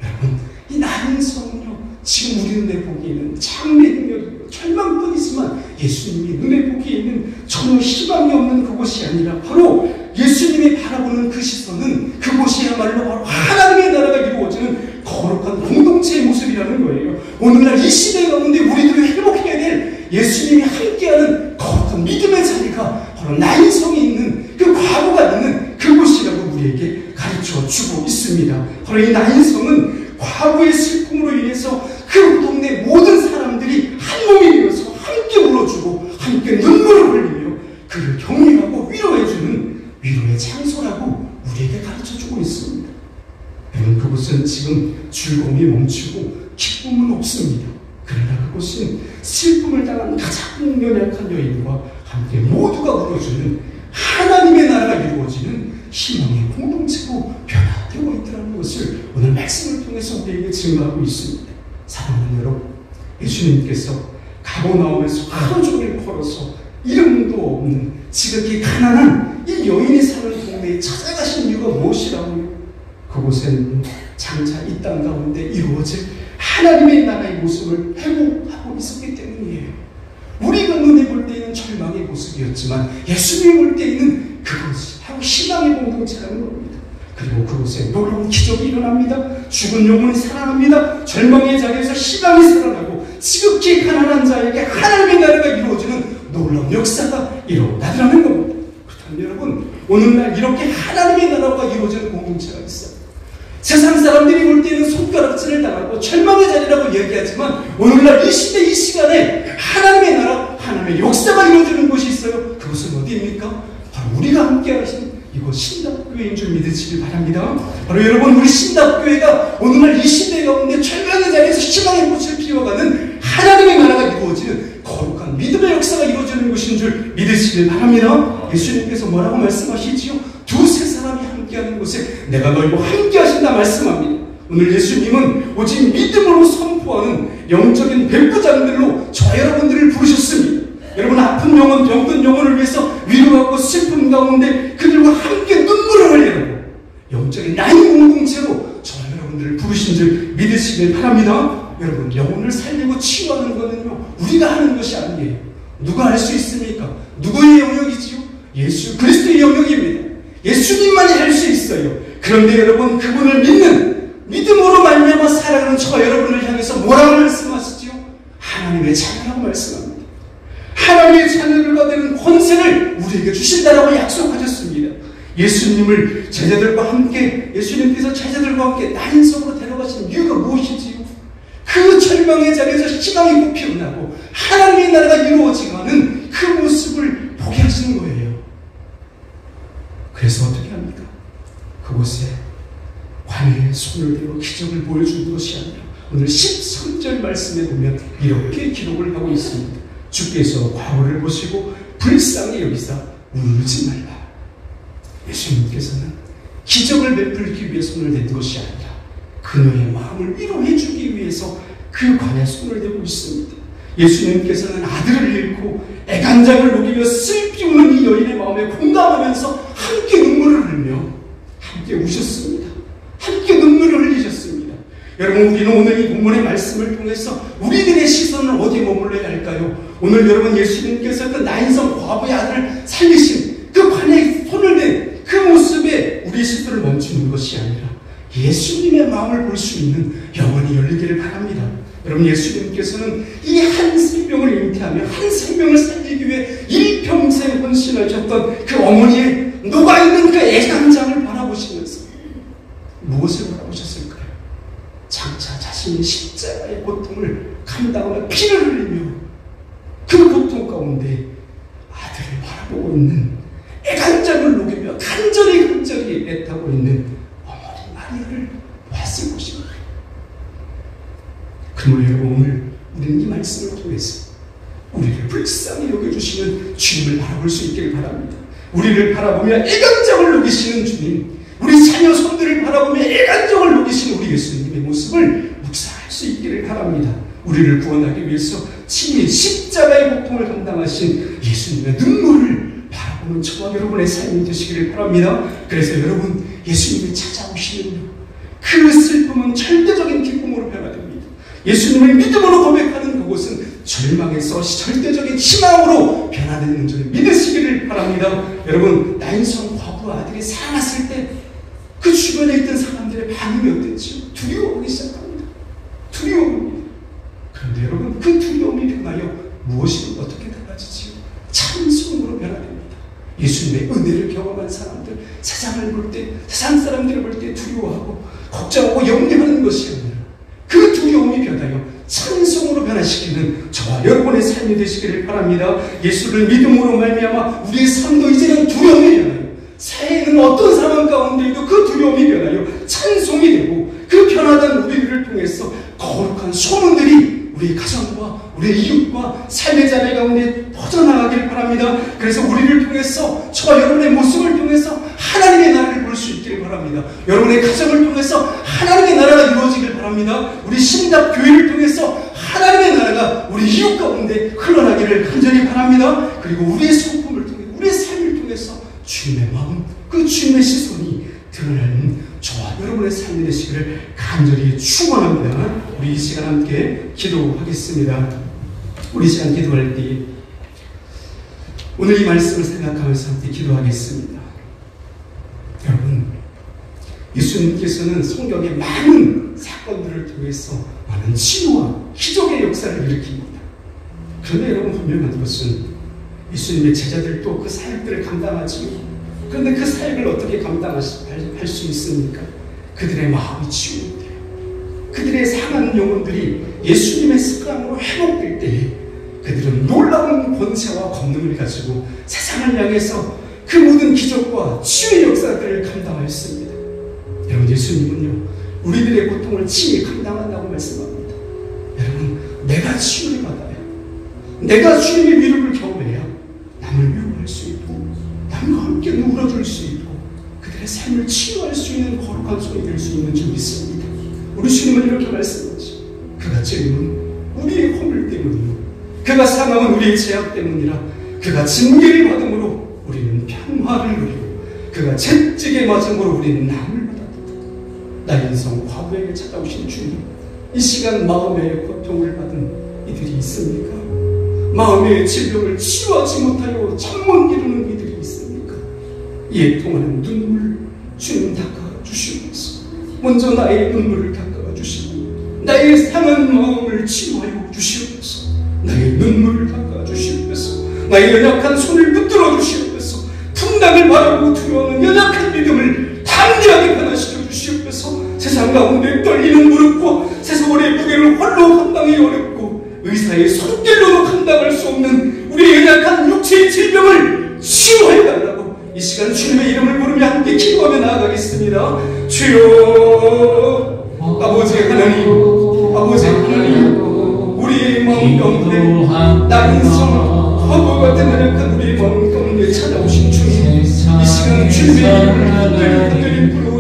여러분, 이 나인성은요, 지금 우리 눈에 보기에는 장례행렬이고 절망뿐이지만 예수님이 눈에 보기에는 전혀 희망이 없는 그곳이 아니라 예수님이 바라보는 그 시선은 그곳이야말로 바로 하나님의 나라가 이루어지는 거룩한 공동체의 모습이라는 거예요. 오늘날 이 시대 가운데 우리들이 회복해야 될 예수님이 함께하는 거룩한 믿음의 자리가 바로 나인성이 있는 그 과거가 있는 그곳이라고 우리에게 가르쳐 주고 있습니다. 바로 이 나인성은 과거의 슬픔으로 인해서 그 동네 모든 사람들이 한 몸이 되어서 함께 울어주고 함께 눈물을 흘리며 그를 격려하고 위로해주는 위로의 장소라고 우리에게 가르쳐주고 있습니다. 여러분, 그곳은 지금 즐거움이 멈추고 기쁨은 없습니다. 그러나 그곳은 슬픔을 당한 가장 연약한 여인과 함께 모두가 울어주는 하나님의 나라가 이루어지는 희망의 공동체로 변화되고 있다는 것을 오늘 말씀을 통해서 우리에게 증거하고 있습니다. 사랑하는 여러분, 예수님께서 가버나움에서 하루 종일 걸어서 이름도 없는 지극히 가난한 이 여인이 사는 동네에 찾아가신 이유가 무엇이라고요? 그곳에는 장차 이 땅 가운데 이루어질 하나님의 나라의 모습을 회복하고 있었기 때문이에요. 우리가 눈에 볼 때에는 절망의 모습이었지만 예수님이 볼 때에는 그것이 바로 희망의 공동체라는 겁니다. 그리고 그곳에 놀라운 기적이 일어납니다. 죽은 영혼이 살아납니다. 절망의 자리에서 희망이 살아나고 지극히 가난한 자에게 하나님의 나라가 이루어지는 놀라운 역사가 일어나더라는 겁니다. 그렇다면 여러분, 오늘날 이렇게 하나님의 나라가 이루어지는 공동체가 있어요. 세상 사람들이 볼 때는 손가락질을 당하고 절망의 자리라고 얘기하지만 오늘날 이 시대 이 시간에 하나님의 나라, 하나님의 역사가 이루어지는 곳이 있어요. 그것은 어디입니까? 바로 우리가 함께 하신 이곳 신답교회인 줄 믿으시길 바랍니다. 바로 여러분, 우리 신답교회가 오늘날 이 시대 가운데 절망의 자리에서 희망의 꽃을 피워가는 하나님의 나라가 이루어지는 거룩한 믿음의 역사가 이루어지는 곳인 줄 믿으시길 바랍니다. 예수님께서 뭐라고 말씀하시지요? 두세 사람이 함께하는 곳에 내가 너희와 함께하신다 말씀합니다. 오늘 예수님은 오직 믿음으로 선포하는 영적인 백부장들로 저 여러분들을 부르셨습니다. 여러분, 아픈 영혼, 병든 영혼을 위해서 위로하고 슬픔 가운데 그들과 함께 눈물을 흘리는 영적인 나인 공동체로 저 여러분들을 부르신 줄 믿으시길 바랍니다. 여러분, 영혼을 살리고 치유하는 것은요, 우리가 하는 것이 아니에요. 누가 할 수 있습니까? 누구의 영역이지요? 예수 그리스도의 영역입니다. 예수님만이 할 수 있어요. 그런데 여러분, 그분을 믿는 믿음으로 말미암아 살아가는 저 여러분을 향해서 뭐라고 말씀하시지요? 하나님의 자녀라고 말씀합니다. 하나님의 자녀들과 되는 권세를 우리에게 주신다라고 약속하셨습니다. 예수님을 제자들과 함께, 예수님께서 제자들과 함께 나인성으로 데려가신 이유가 무엇이지요? 그 절망의 자리에서 희망이 꼭 피어나고 하나님의 나라가 이루어지는 그 모습을 보게 하시는 거예요. 그래서 어떻게 합니까? 그곳에 관에 손을 대고 기적을 보여주는 것이 아니라 오늘 13절 말씀에 보면 이렇게 기록을 하고 있습니다. 주께서 과거를 보시고 불쌍히 여기사 울지 말라. 예수님께서는 기적을 베풀기 위해 손을 댄 것이 아니라 그녀의 마음을 위로해 주기 위해서 그 관에 손을 대고 있습니다. 예수님께서는 아들을 잃고 애간장을 녹이며 슬피 우는 이 여인의 마음에 공감하면서 함께 눈물을 흘리며 함께 우셨습니다. 함께 눈물을 흘리셨습니다. 여러분, 우리는 오늘 이 본문의 말씀을 통해서 우리들의 시선을 어디에 머물러야 할까요? 오늘 여러분, 예수님께서 그 나인성 과부의 아들을 살리신 그 관에 손을 댄 그 모습에 우리의 시선을 멈추는 것이 아니라 예수님의 마음을 볼 수 있는 영혼이 열리기를 바랍니다. 여러분, 예수님께서는 이 한 생명을 잉태하며 한 생명을 살리기 위해 일평생 헌신하셨던 그 어머니의 녹아있는 그 애간장을 바라보시면서 무엇을 바라보셨을까요? 장차 자신의 십자가의 고통을 감당하며 피를 흘리며 그 고통 가운데 아들을 바라보고 있는 애간장을 녹이며 간절히 애타고 있는 어머니 마리아를 봤을 것입니다. 그러므로 여러분, 오늘 우리는 이 말씀을 통해서 우리를 불쌍히 여겨주시는 주님을 바라볼 수 있기를 바랍니다. 우리를 바라보며 애간장을 녹이시는 주님, 우리 자녀 손들을 바라보며 애간장을 녹이시는 우리 예수님의 모습을 묵상할 수 있기를 바랍니다. 우리를 구원하기 위해서 친히 십자가의 고통을 감당하신 예수님의 눈물을 바라보는 저와 여러분의 삶이 되시기를 바랍니다. 그래서 여러분, 예수님이 찾아오시면요, 그 슬픔은 절대적인 기쁨으로 변화됩니다. 예수님을 믿음으로 고백하는 그곳은 절망에서 절대적인 희망으로 변화되는 줄 믿으시기를 바랍니다. 여러분, 나인성 과부와 그 아들이 살아났을 때 그 주변에 있던 사람들의 반응이 어땠지요? 두려워하기 시작합니다. 두려워합니다. 그런데 여러분, 그 두려움이 변하여 무엇이 어떻게 달라지지요? 찬송으로 변화됩니다. 예수님의 은혜를 경험한 사람들, 세상을 볼 때, 세상 사람들을 볼 때 두려워하고 걱정하고 염려하는 것이 아니라 그 두려움이 변하여 찬송으로 변화시키는 저와 여러분의 삶이 되시기를 바랍니다. 예수를 믿음으로 말미암아 우리의 삶도 이제는 두려움이 변하여, 새해 있는 어떤 상황 가운데에도 그 두려움이 변하여 찬송이 되고, 그 변화된 우리들을 통해서 거룩한 소문들이 우리 가정과 우리 이웃과 삶의 자리 가운데 퍼져나가길 바랍니다. 그래서 우리를 통해서, 저와 여러분의 모습을 통해서 하나님의 나라를 볼 수 있기를 바랍니다. 여러분의 가정을 통해서 하나님의 나라가 이루어지길 바랍니다. 우리 신답 교회를 통해서 하나님의 나라가 우리 이웃 가운데 흘러나기를 간절히 바랍니다. 그리고 우리의 성품을 통해, 우리의 삶을 통해서 주님의 마음, 그 주님의 시선이 드러나는 저와 여러분의 삶이 되시기를 간절히 축원합니다. 우리 이 시간 함께 기도하겠습니다. 우리 이 시간 기도할 때 오늘 이 말씀을 생각하면서 함께 기도하겠습니다. 여러분, 예수님께서는 성경의 많은 사건들을 통해서 많은 치유와 기적의 역사를 일으킵니다. 그런데 여러분, 분명한 것은 예수님의 제자들도 그 사역들을 감당하지요. 그런데 그 사역을 어떻게 감당할 수 있습니까? 그들의 마음이 치유돼요. 그들의 상한 영혼들이 예수님의 습관으로 회복될 때에 그들은 놀라운 권세와 권능을 가지고 세상을 향해서 그 모든 기적과 치유의 역사들을 감당하였습니다. 여러분, 예수님은요, 우리들의 고통을 친히 감당한다고 말씀합니다. 여러분, 내가 치유를 받아야, 내가 주님의 위로를 경험해야 남을 위로할 수 있고, 남과 함께 누울어줄 수 있고, 그들의 삶을 치유할 수 있는 거룩한 손이 될 수 있는 줄 믿습니다. 우리 주님은 이렇게 말씀하죠. 그가 찔림은 우리의 허물 때문이요, 그가 상함은 우리의 죄악 때문이라. 그가 징계를 받음으로 우리는 평화를 누리고, 그가 채찍에 맞음으로 우리는 남을 받았다. 나의 인성 과부에게 찾아오신 주님, 이 시간 마음의 고통을 받은 이들이 있습니까? 마음의 질병을 치유하지 못하여 잠못 이루는 이들이 있습니까? 이에 통하는 눈물 주님 닦아 주시옵소서. 먼저 나의 눈물을 닦아 주시고, 나의 상한 마음을 치유하여 주시옵소서. 나의 눈물을 닦아 주시옵소서. 나의 연약한 손을 붙들어 주시옵소서. 분당을 바라고 두려워하는 연약한 믿음을 담대하게 변화시켜 주시옵소서. 세상 가운데 떨리는 무릎과 세상의 무게를 홀로 감당이 어렵고 의사의 손길로도 감당할 수 없는 우리의 연약한 육체의 질병을 치유해 달라고 이 시간 주님의 이름을 부르며 함께 기도하며 나아가겠습니다. 주여, 아버지 하나님, 아버지 하나님, 우리의 마음 가운데 나인성 허브 같은 연약한 우리의 마음 가운데 찾아오신 주님, 이 시간 주님의 이름을 간절히 부르고,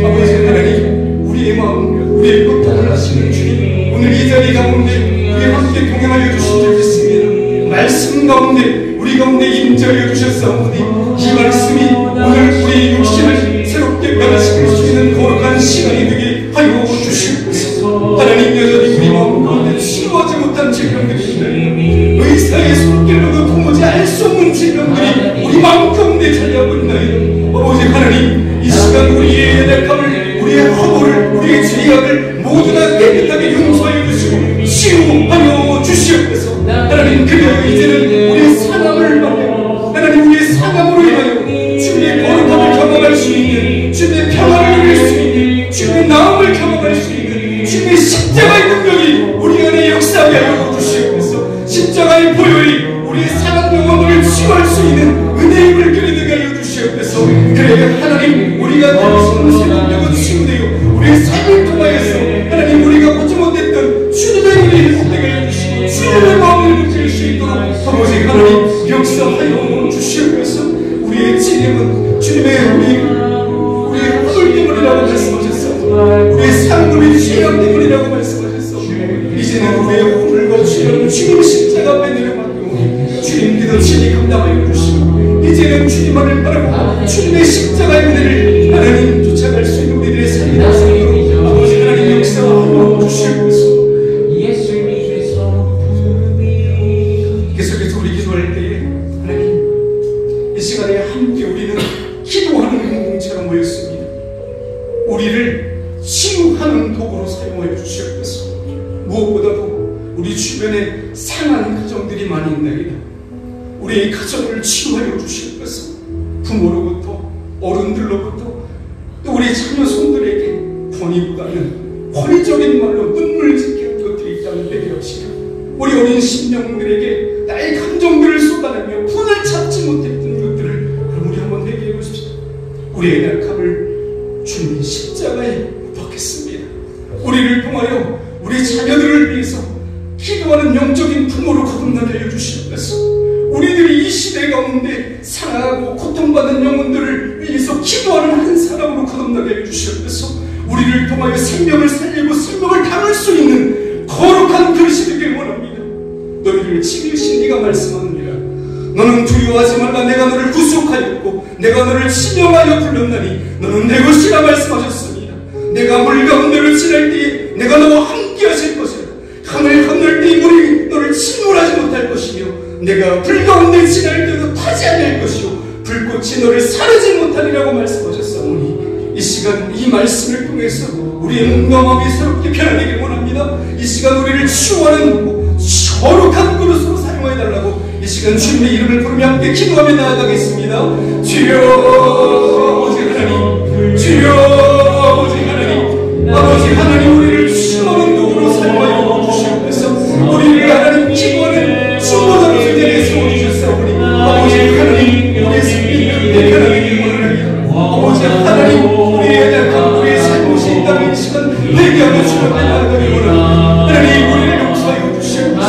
아버지 하나님, 우리의 마음, 우리의 고통을 아시는 주님, 오늘 이 자리 가운데 우리 함께 동행하여 주신 줄 믿습니다. 말씀 가운데 우리 가운데 임재하여 주셨사오니 이 말씀이 오늘 우리 육신을 새롭게 변화시킬 수 있는 거룩한 시간이 되게 하여 주시옵소서. 하나님, 여전히 우리 마음 가운데 치유하지 못한 질병들이 있나이다. 의사의 손길로도 도무지 알 수 없는 질병들이 우리 마음 가운데 자리하고 있나이다. 아버지 하나님, 이 시간 우리의 연약함을, 우리의 허물을, 우리의 죄악을 모두 다 깨끗하게 용서하여 주시고 치유하여 주시옵소서. 하나님, 그리하여 이제는 우리의 상함을 받고, 하나님, 우리의 상함으로 인하여 주님의 거룩함을 경험할 수 있는, 주님의 평화를 누릴 수 있는, 주님의 나음을 경험할 수 있는 주님의 십자가의 능력이 우리 안에 역사하게 하여 주시옵소서. 십자가의 보혈이 우리의 상한 영혼을 치유할 수 있는 은혜의 물결이 되게 하여 주시옵소서. 그래야 하나님, 우리가 당신의 생명력은 치유되어 우리의 삶을 통하여서 하나님, 우리가 보지 못했던 주님의 은혜를 복되게 해주시고 주님의 마음을 느낄 수 있도록 아버지 하나님 역사하여 주시옵소서. 우리의 찔림은 주님의 우리의 허물 때문이라고 말씀하셨어. 우리의 상급의 죄악 때문이라고 말씀하셨어. 이제는 우리의 허물과 죄악은 주님의 십자가 앞에 내려받고 주님께서 친히 감당하여 주시고, 이제는 주님만을 바라고 주님의 십자가의 은혜를 하나님 쫓아갈 수 있는 우리들의 삶이 될 수 있도록 아버지 하나님 역사하여 주시옵소서. 계속해서 우리 기도할 때에 하나님, 이 시간에 함께 우리는 부모로부터, 어른들로부터, 또 우리 자녀 손들에게 권위보다는 권위적인 말로 눈물 짓게 한 것들이 있다면 되게 하시며, 우리 어린 심령들에게 나의 감정들을 쏟아내며 분을 찾지 못했던 것들을 우리 한번 회개해 보십시오. 우리의 약함을 주님이 십자가에 못 박혔습니다. 우리를 통하여 우리 자녀들을 위해서 기도하는 영적인 부모로 거듭나게 하여 주시옵소서. 우리들이 이 시대 가운데 상하고 고통받는 영혼들을 위해서 기도하는 한 사람으로 거듭나게 하여 주시옵소서. 우리를 통하여 생명을 살리고 생명을 담을 수 있는 거룩한 그릇이 되길 원합니다. 너희를 치유신 네가 말씀하느니라. 너는 두려워하지 말라. 내가 너를 구속하였고 내가 너를 지명하여 불렀나니 너는 내 것이라 말씀하셨습니다. 내가 물 가운데를 지날 때에 내가 너와 함께 하실 것이라. 강을 건널 때에 물이 너를 침몰하지 못할 것이며 내가 불 가운데 지날 때도 타지 않을 것이요 불꽃이 너를 사르지 못하리라고 말씀하셨사오니, 이 시간 이 말씀을 통해서 우리의 몸과 마음이 새롭게 변화되길 원합니다. 이 시간 우리를 치유하는 거룩한 그릇으로 사용해 달라고 이 시간 주님의 이름을 부르며 함께 기도하며 나아가겠습니다. 주여 아버지 하나님, 주여 아버지 하나님, 아버지 하나님, 우리를 치유하는 도구로 사용하여 주시옵소서. 우리를 하나님 기도하는 중보자로 되게 세워주셨사오니 아버지 하나님, 우리의 생명을 변화되길 원합니다. 아버지 하나님, 우리의 약한 우리의 잘못이 있다면 이 시간 회개하며 주님께 나아가길 원합니다. 하나님, 우리를 용서하여 주시옵소서.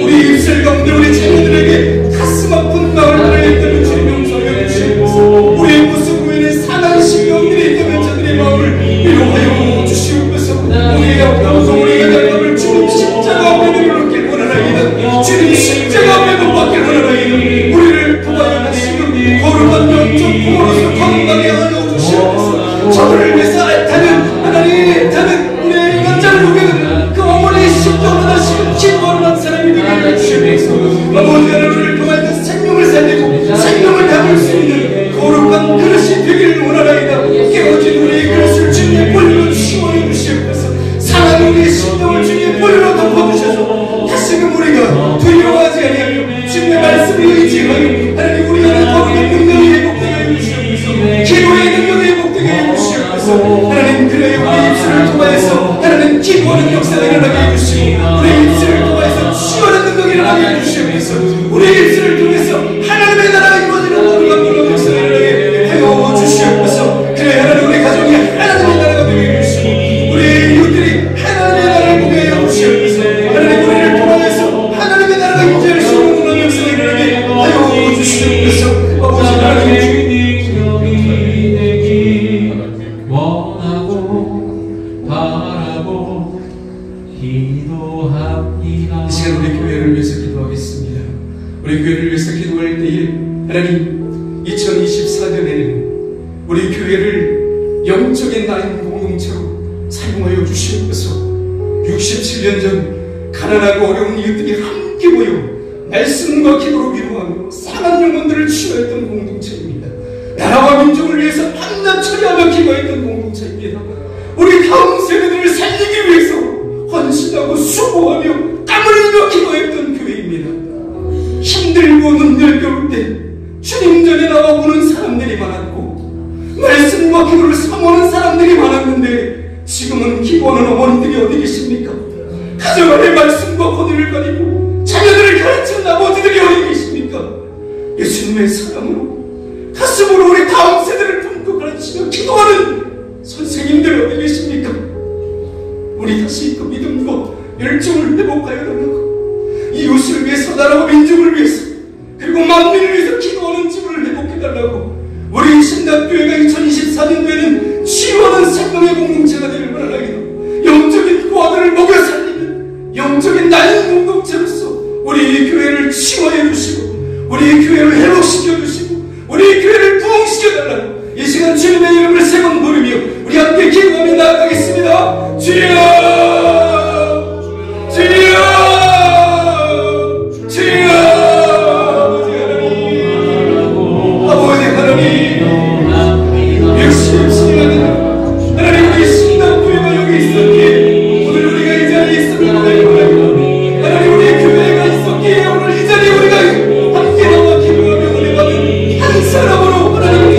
우리 입술 가운데 우리 자녀들에게 가슴 아픈 마음을 했다면 주님 용서하여 주시옵소서. 우리의 모습 외에 상한 심령들이 있다면 저들의 마음을 위로하여 주시옵소서. 우리의 아픔과 우리의 약함을 주님 십자가 앞에 내려놓길 원하나이다. 주님 십자가 앞에 못 박길 원하나이다. 우리를 도와여 하시는 거룩한 영적 부모로서 건강하게 하여 주시옵소서. 저들을 위해서 애타는 하나님, 애타는 우리의 인간자를 녹여는 그 어머니의 심정을 하시는 기도하는 한 사람이 되게 주시옵소서. 아버지 하나님을 통하여 생명을 살리고 생명을 담을 수 있는 거룩한 그릇이 되기를 원하나이다. 깨어진 우리의 그릇을 주님의 볼로 치워여 주시옵소서. 상한 우리의 심령을 주님의 볼로 덮어주셔서 다시금 우리가 두려워하지 아니하며 주님의 말씀을 의지하여 하나님 우리 안에 거룩의 능력이 회복되게 하여 주시옵소서. 기도의 능력이 회복되게 하여 주시옵소서. 하나님, 그래야 우리 입술을 통하여서 하나님 기도하는 역사가 일어나게 해주시고 우리 입술을 통하여서 치유하는 능력이 일어나게 해주시옵소서. 우리 입술을 통해서 하나님의 나라가 이루어지는 거룩한 놀라운 역사가 일어나게 하여 주시옵소서. 그래 하나님, 우리 가정이 하나님의 나라가 되게 해주시고 우리 이웃들이 하나님의 나라를 보게 하여 주시옵소서. 하나님, 우리를 통하여서 하나님의 나라가 임재할 수 있는 놀라운 역사가 일어나게 하여 주시옵소서. 아버지 하나님, 이 시간 우리 교회를 위해서 기도하겠습니다. 우리 교회를 위해서 기도할 때에 하나님, 2024년에는 우리 교회를 영적인 나인 공동체로 사용하여 주시옵소서. 67년 전 가난하고 어려운 이웃들이 함께 모여 말씀과 기도로 위로하며 상한 영혼들을 치유했던 공동체입니다. 나라와 민족을 위해서 밤낮 처리하며 기도했던 공동체입니다. 우리 다음 세대들을 살리기 위해서 헌신하고 수고하며 땀을 흘려 기도했던 교회입니다. 힘들고 눈여겨울 때 주님 전에 나와 보는 사람들이 많았고 말씀과 기도를 사모하는 사람들이 많았는데 지금은 기도하는 어머니들이 어디 계십니까? 가정 안에 말씀과 권위를 가리고 자녀들을 가르치는 아버지들이 어디 계십니까? 예수님의 사랑으로 가슴으로 우리 다음 세대를 품고 가르치며 기도하는 선생님들 어디 계십니까? 우리 다시 그 믿음과 열정을 회복하여 달라고, 이웃을 위해서 나라와 민족을 위해서 그리고 만민을 위해서 기도하는 집을 회복해달라고, 우리 신당교회가 2024년도에는 치유하는 생명의 공동체가 되길 바라나이다. 영적인 고아들을 먹여 살리는 영적인 나인 공동체로서 우리 교회를 치유하여 주시고 우리 교회를 회복시켜 주시고 우리 교회를 부흥시켜 달라고 이 시간 주님의 이름을 세 번 부르며 우리 함께 기도하며 나아가겠습니다. 주여, 주여, 주여. 아버지 하나님, 역시 하나님, 우리 신당교회가 여기 있었기에 오늘 우리가 이 자리에 있었기에 하나님, 우리 교회가 있었기에 오늘 이 자리에 우리가 함께 나와 기도하며 은혜 받은 한 사람으로 하나님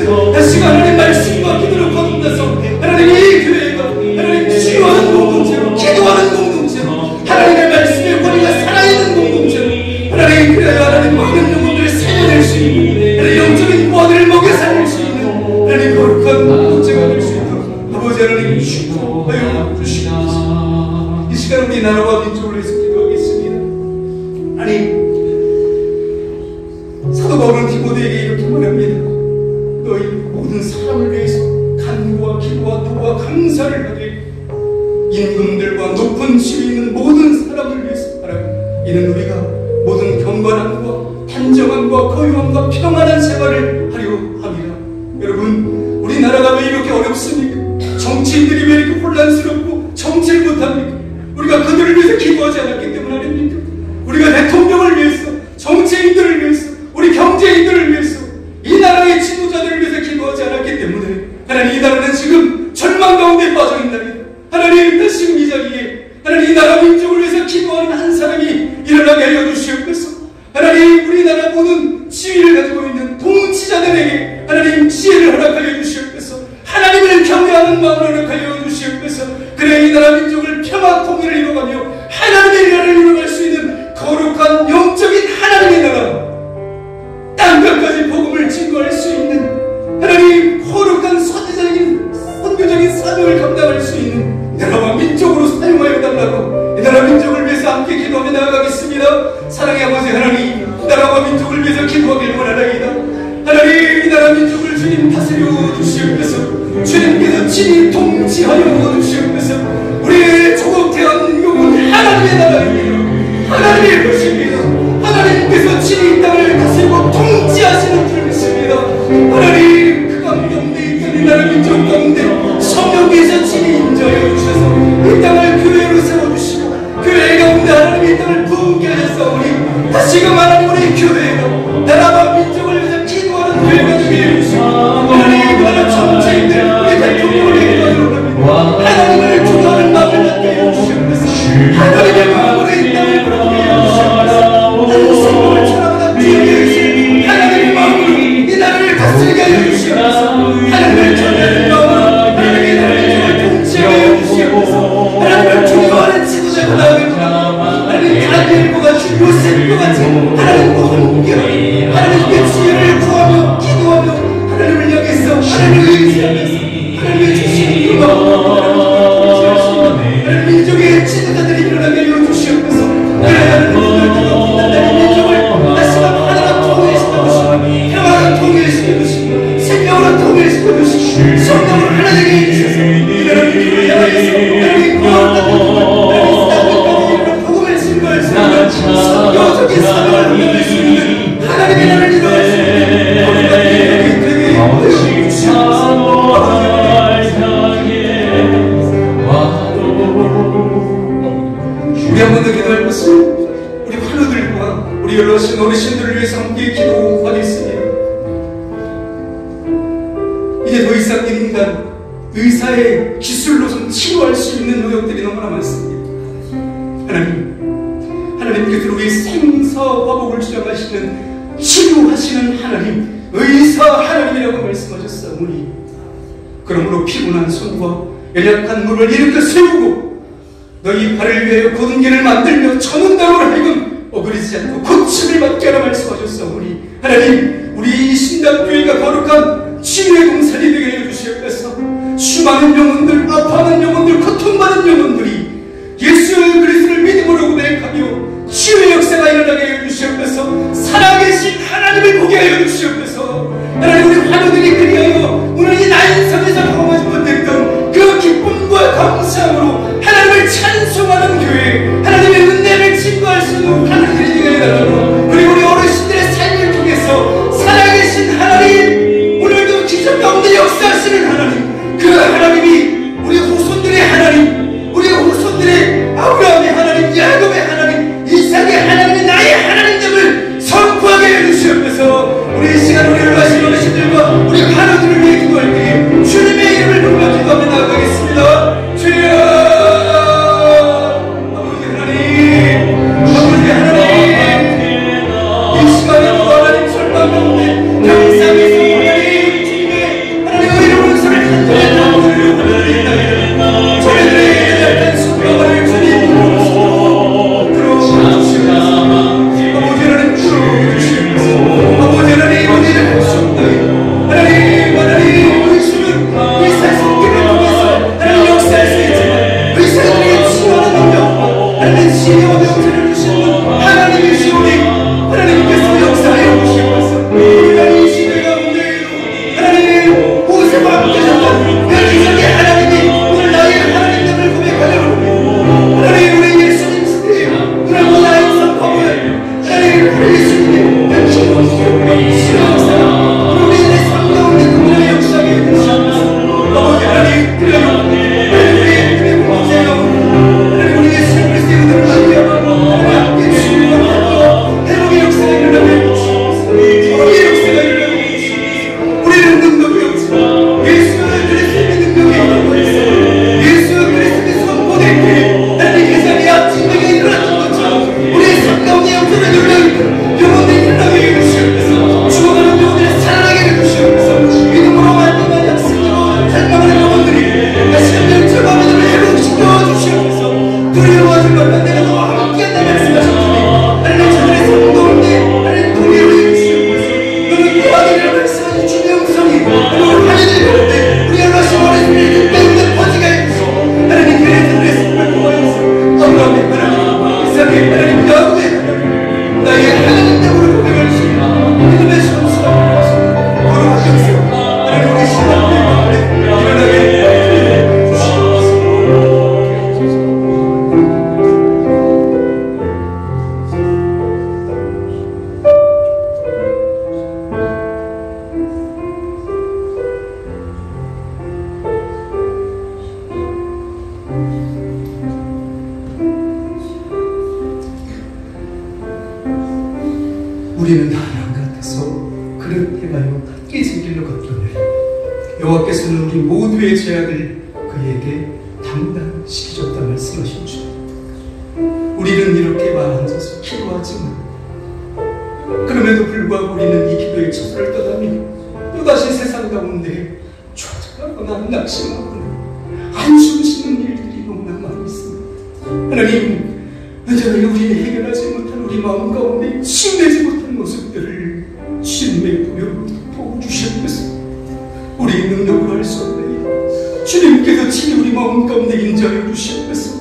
하나님 다시금 하나님 말씀과 기도로 거듭나서 하나님 이 교회가 하나님 치유하는 공동체로 기도하는 공동체로 하나님의 말씀의 권위가 살아있는 공동체로 하나님 그래야 하나님 많은 영혼들을 살려낼 수 있는 하나님 영적인 보화들을 먹여 살릴 수 있는 하나님 거룩한 공동체가 될 수 있도록 아버지 하나님 축복하여 주시옵소서. 이 시간 우리 나라와 민족을 위해서 기도하겠습니다. 하나님 사도 바울은 디모데에게 이렇게 말합니다. 너희 모든 사람을 위해서 간구와 기도와 도와 감사를 하되 임금들과 높은 지위 있는 모든 사람을 위해서 하라고. 이는 우리가 모든 경건함과 단정함과 거유함과 평안한 생활을 하려 함이라. 여러분 우리나라가 왜 이렇게 어렵습니까? 정치인들이 왜 이렇게 혼란스럽고 정치를 못합니까? 우리가 그들을 위해서 기도하지 않았기 때문 아닙니까? 우리가 대통령을 위해서 정치인들을 위해서 우리 경제인들을 위해서 이 나라의 지도자들을 위해서 기도하지 않았기 때문에 하나님 이 나라는 지금 절망 가운데 빠져있나니 하나님 다시금 이 자리에 하나님 이 나라 민족을 위해서 기도하는 한 사람이 일어나게 하여 주시옵소서. 하나님 우리나라 모든 지위를 가지고 있는 통치자들에게 하나님 지혜를 허락하여 주시옵소서. 하나님을 경외하는 마음을 허락하여 주시옵소서. 그래 이 나라 민족을 평화 통일을 이루어가며 하나님의 나라를 이루어갈 수 있는 거룩한 영적인 하나님의 나라 땅끝까지 복음을 증거할 수 있는 하나님 거룩한 선교적인 사명을 감당할 수 있는 이 나라와 민족으로 사용하여 달라고 이 나라 민족을 위해서 함께 기도하며 나아가겠습니다. 사랑의 아버지 하나님 이 나라와 민족을 위해서 기도하길 원하나이다. 하나님 이 나라 민족을 주님 다스려 주시옵소서. 주님께서 친히 통치하여 주시옵소서. 우리의 조국 대한민국은 하나님의 나라입니다. 하나님의 것입니다. 하나님께서 친히 이 땅을 다스리고 통치하시는 줄 믿습니다. 하나님 그 가운데 있던 이 나라 민족 가운데 성령께서 친히 임재하여 주셔서 이 땅을 교회로 세워주시고 교회 가운데 하나님 이 땅을 부흥케 하셨사오니 다시금 하나님 우리 교회가 나라와 민족을 위해서 기도하는 교회가 되게 해주시고 하나님 그 나라 정치인들 우리 대통령을 기도하도록 하나님을 기도하는 마음을 갖게 해주시옵소서. 하나님의 마음으로 이 땅을 부흥케 해주시옵소서. 생명을 철학하다 뒤에 하나님의 마음으로 이 나라를 다스리게 하여 주시옵소서. 하나님을 전하는 마음으로 하나님의 나라를 통치하게 하여 주시옵소서. 하나님을 두려워하는 지도자가 나오겠구나. 하나님 다니엘과 같이 요셉과 같이 하나님과 함께 하나님께 지혜를 구하며 기도하며 하나님을 향해서 하나님을 의지하면서 하나님의 주신 그 마음 하나님 민족의 지도자들이 일어나게 하여 주시옵소서. 하나님 민족을 다시 한번 하나로 통일시켜주시고 평화로 통일시켜주시고 생명으로 통일시켜주시고 성령으로 하나 되게 해주셔서 이 나라 민족을 향해서 하나님 구원받는 복음을 증거할 수 있는 성교적인 사명을 감당할 수 있는 하나님의 나라를 이루어갈 수 있는 거룩한 민족이 되게 하여 주시옵소서. 우리 한 번 더 기도할 것은 우리 환우들과 우리 연로하신 어르신들을 위해서 함께 기도하겠습니다. 이제 더 이상 인간 의사의 기술로선 치료할 수 있는 노력들이 너무나 많습니다. 하나님께서 우리 생사화복을 주장하시는 치료하시는 하나님, 의사 하나님이라고 말씀하셨사오니 그러므로 피곤한 손과 연약한 무릎을 일으켜 세우고 너희 발을 위하여 곧은 길을 만들며 저는 다음으로 하여금 어그리지 않고 고침을 받게 하라 말씀하셨사오니 하나님 우리 신당교회가 거룩한 치유의 공산이 되게 하여 주시옵소서. 수많은 영혼들, 아파하는 영혼들, 고통받는 영혼들이 예수 그리스도를 믿음으로 고백하며 치유의 역사가 일어나게 하여 주시옵소서. 살아계신 하나님을 보게 하여 주시옵소서. 하나님 우리 환우들이 그리하여 오늘 이 나인성에서 경험하지 못했던 그 기쁨과 감사함으로 하나님을 찬송하는 교회, 하나님의 은혜를 증거할 수 있는 하나님들이 되게 해달라고. 그리고 우리 어르신들의 삶을 통해서 살아계신 하나님, 오늘도 기적 가운데 역사하시는 하나님, 그 하나님이 우리 후손들의 예수와 함께하셨던 그 기적의 하나님이 오늘 나의 하나님됨을 고백하려고 하나님 우리 예수님 시대에 그리고 나의 성품을 하나님 우리 예수님의 그 기적의 신앙사 우리의 삶 가운데 그분의 역사에 드시면서 아버지 하나님 그래요 우리의 그의 공생요 하나님 우리 예수 그리스도의 은혜를 받으며 함께 주시는 것 같고 회복의 역사가 일어나게 해주시옵소서. 회복의 역사가 일어나게 해주시옵소서. 우리는 능력이 없지만 예수가 그리스도의 능력이 있다고 했어요. 예수 그리스도의 선포될 때 하나님 세상의 악진병이 일어났던 것처럼 우리의 삶 가운데 영적인 능력이 영혼들이 일어나게 해주시옵소서. 죽어가는 영혼들이 살아나게 해주시옵소서. 믿음으로 말미암아 약속으로 닮아가는 영혼들이 다시금 영적인 믿음을 회복시켜 주시옵소서. 두려워하지 말라 내가 너와 함께한다 말씀하셨더니 하나님 저들의 삶 가운데 하나님 동의를 해주시옵소서. 너는 그 아들이라 말씀하신 주의 음성이 하나님 하늘을 가는데 우리 연락신 어린이를 매우는 번지가 해주시고 하나님 그래서들의 삶을 보아주시고 아브라함의 하나님 이삭의 하나님 야곱의 하나님 나의 하나님 때문에 고백할 수 있는 믿음의 선수가 되어서 거룩한 역사 하나님 우리 신앙의 가운데 일어나게 해주시옵소서. 우리는 하나님 같아서 그릇 해가요 깨진 길로 걷더니 여호와께서는 우리 모두의 죄악을 그에게 담당시키셨다 말씀하신 주. 우리는 이렇게 말 앉아서 기도하지만 그럼에도 불구하고 우리는 이 기도의 처소를 떠나며 또다시 세상 가운데 좌절하거나 낙심하거나 한숨 쉬는 일들이 너무나 많이 있습니다. 하나님 여전히 우리는 해결하지 못한 우리 마음 가운데 힘내지 못한 모습들을 주님의 보혈로 도와주시옵소서. 우리의 능력으로 할 수 없네. 주님께서 친히 우리 마음 가운데 임재하여 주시옵소서.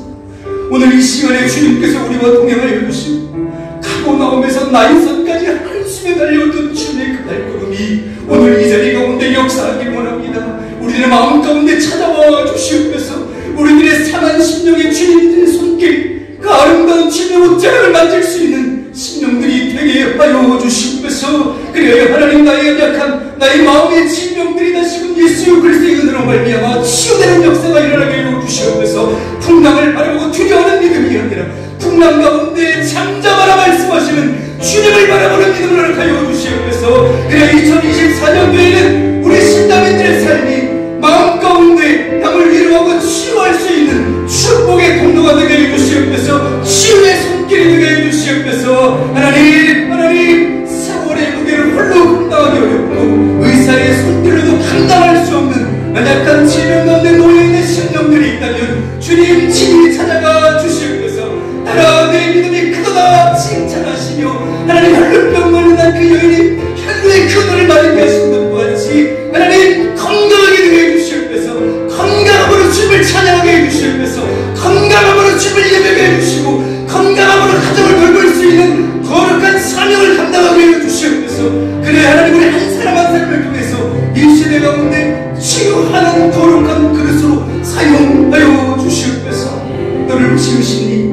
오늘 이 시간에 주님께서 우리와 동행하여 주시고 가버나움에서 나인산까지 한숨에 달려오던 주님의 그 발걸음이 오늘 이 자리 가운데 역사하길 원합니다. 우리의 마음 가운데 찾아와 주시옵소서. 우리들의 상한 심령의 주님의 손길 그 아름다운 주님의 옷자락을 만질 수 있는 심령들이 되게 하여 주시옵소서. 그래야 하나님 나의 연약한 나의 마음의 질병들이 다시금 예수 그리스도의 은혜로 말미암아 치유되는 역사가 일어나게 하여 주시옵소서. 풍랑을 바라보고 두려워하는 믿음이 아니라 풍랑 가운데 잠잠하라 말씀하시는 주님을 바라보는 믿음을 하여 주시옵소서. 그래 2024년도에는 우리 신자민들의 삶이 마음 가운데 남을 위로하고 치유할 수 있는 축복의 통로가 되게 해주시옵소서. 치유의 손길이 되게 해주시옵소서. 하나님 세월의 무게를 홀로 감당하기 어렵고 의사의 손길로도 감당할 수 없는 연약한 질병 가운데 놓여있는 심령들이 있다면 주님 친히 찾아가 주시옵소서. 따라 내 믿음이 크도다 칭찬하시며 하나님 혈루병만은 난 그 여인이 혈루의 근원을 마르게 하신 것과 같이 하나님 건강하게 되게 해주시옵소서. 건강함으로 주님을 찬양하게 해주시옵소서. 건강함으로 주님을 예배하게 해주시고 건강함으로 가정을 돌볼 수 있는 거룩한 사명을 감당하게 해주시옵소서. 그래 하나님 우리 한 사람 한 사람을 통해서 이 시대 가운데 치유하는 거룩한 그릇으로 사용하여 주시옵소서. 너를 지으시니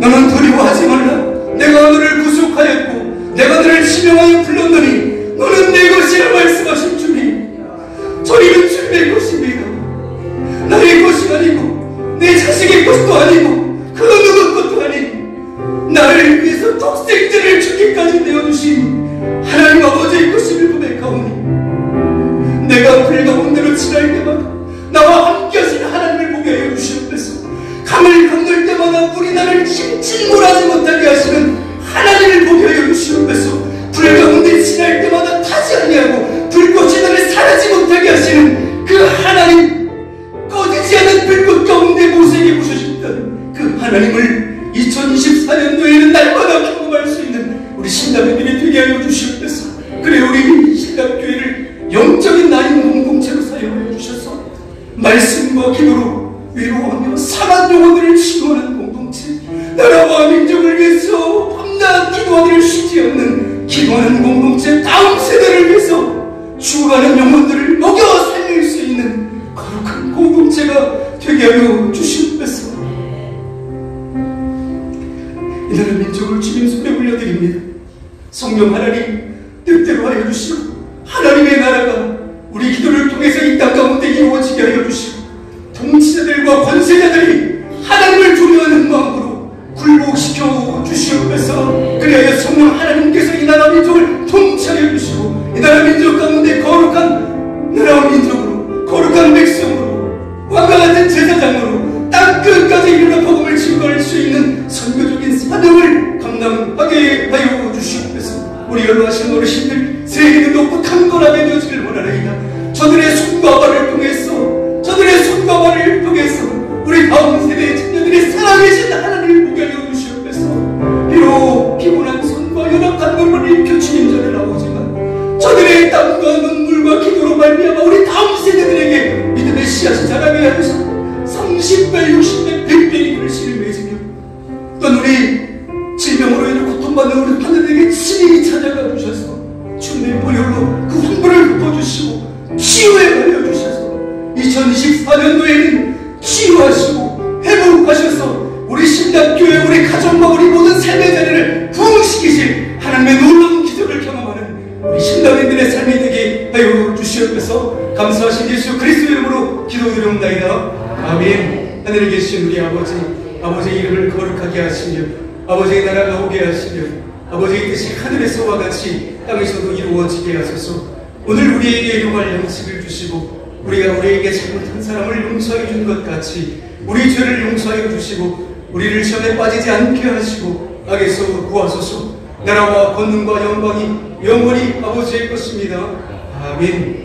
너는 두려워하지 말라. 내가 너를 구속하였고 내가 너를 지명하여 불렀노니 너는 내 것이라 말씀하신 주님. 저희는 주님의 것입니다. 나의 것이 아니고 내 자식의 것도 아니고 그 누구 것도 아니고 나를 위해서 독생자를 주기까지 내어주신 하나님 아버지의 것임을 고백하오니 내가 불가운 대로 지날 때마다 나와 함께 하신 하나님을 보게 하여 주시옵소서. 강을 건널 때마다 물이 나를 침몰하지 못하게 하시는 하나님을 보게 하여 주시옵소서. 불 가운데 지날 때마다 타지 아니하고 불꽃이 나를 사라지 못하게 하시는 그 하나님, 꺼지지 않은 불꽃 가운데 모세에게 부수셨던 그 하나님을 2024년도에는 날마다 경험할 수 있는 우리 신당들이 되게 하여 주시옵소서. 그래 우리 신당교회를 영적인 나인 공동체로 사용하여 주셔서 말씀과 기도로 위로하며 상한 영혼들을 치유하는 공동체, 나라와 민족을 위해서 밤낮 기도하기를 쉬지 않는 기도하는 공동체, 다음 세대를 위해서 죽어가는 영혼들을 먹여 살릴 거룩한 공동체가 되게 하여 주시옵소서. 이 나라 민족을 주님 손에 올려드립니다. 성령 하나님 뜻대로 하여 주시고 하나님의 나라가 우리 기도를 통해서 이 땅 가운데 이루어지게 하여 주시고 통치자들과 권세자들이 하나님을 두려워하는 마음으로 굴복시켜 주시옵소서. 그리하여 성령 하나님께서 이 나라 민족을 통치하여 주시고 이 나라 민족 가운데 거룩한 나라와 민족으로 거룩한 백성으로 왕과 같은 제사장으로 땅 끝까지 이르러 복음을 증거할 수 있는 선교적인 사명을 감당하게 하여 주시옵소서. 우리 연로하신 어르신들 세계는 높고 강건하게 되어지길 원하나이다. 저들의 손과 발을 통해서 우리 다음 세대의 청년들이 살아계신 하나님을 보게 하여 주시옵소서. 비록 피곤한 손과 연약한 눈물을 입혀 주님 전에 나오지만 저들의 땀과 눈물과 기도로 말미암아 우리 다음 세대들에게 믿음의 씨앗이 자라게 하여서 30배, 60배, 100배의 결실을 맺으며 또한 우리 질병으로 인해 고통받는 우리 환자들에게 친히 찾아가 주셔서 주님의 보혈로 그 훈부를 덮어주시고 치유하여 주셔서 2024년도에는 치유하시고 회복하셔서 우리 신당교회 우리 가정과 우리 모든 삶의 자리를 부흥시키실 하나님의 놀라운 기적을 경험하는 우리 신당인들의 삶이 되게 하여 주시옵소서. 감사하신 예수 그리스도의 이름으로 기도드리옵나이다. 아멘. 하늘에 계신 우리 아버지의 이름을 거룩하게 하시며 아버지의 나라가 오게 하시며 아버지의 뜻이 하늘에서와 같이 땅에서도 이루어지게 하소서. 오늘 우리에게 일용할 양식을 주시고 우리가 우리에게 잘못한 사람을 용서해 준 것 같이 우리 죄를 용서하여 주시고 우리를 시험에 빠지지 않게 하시고 악에서 구하소서. 나라와 권능과 영광이 영원히 아버지의 것입니다. 아멘.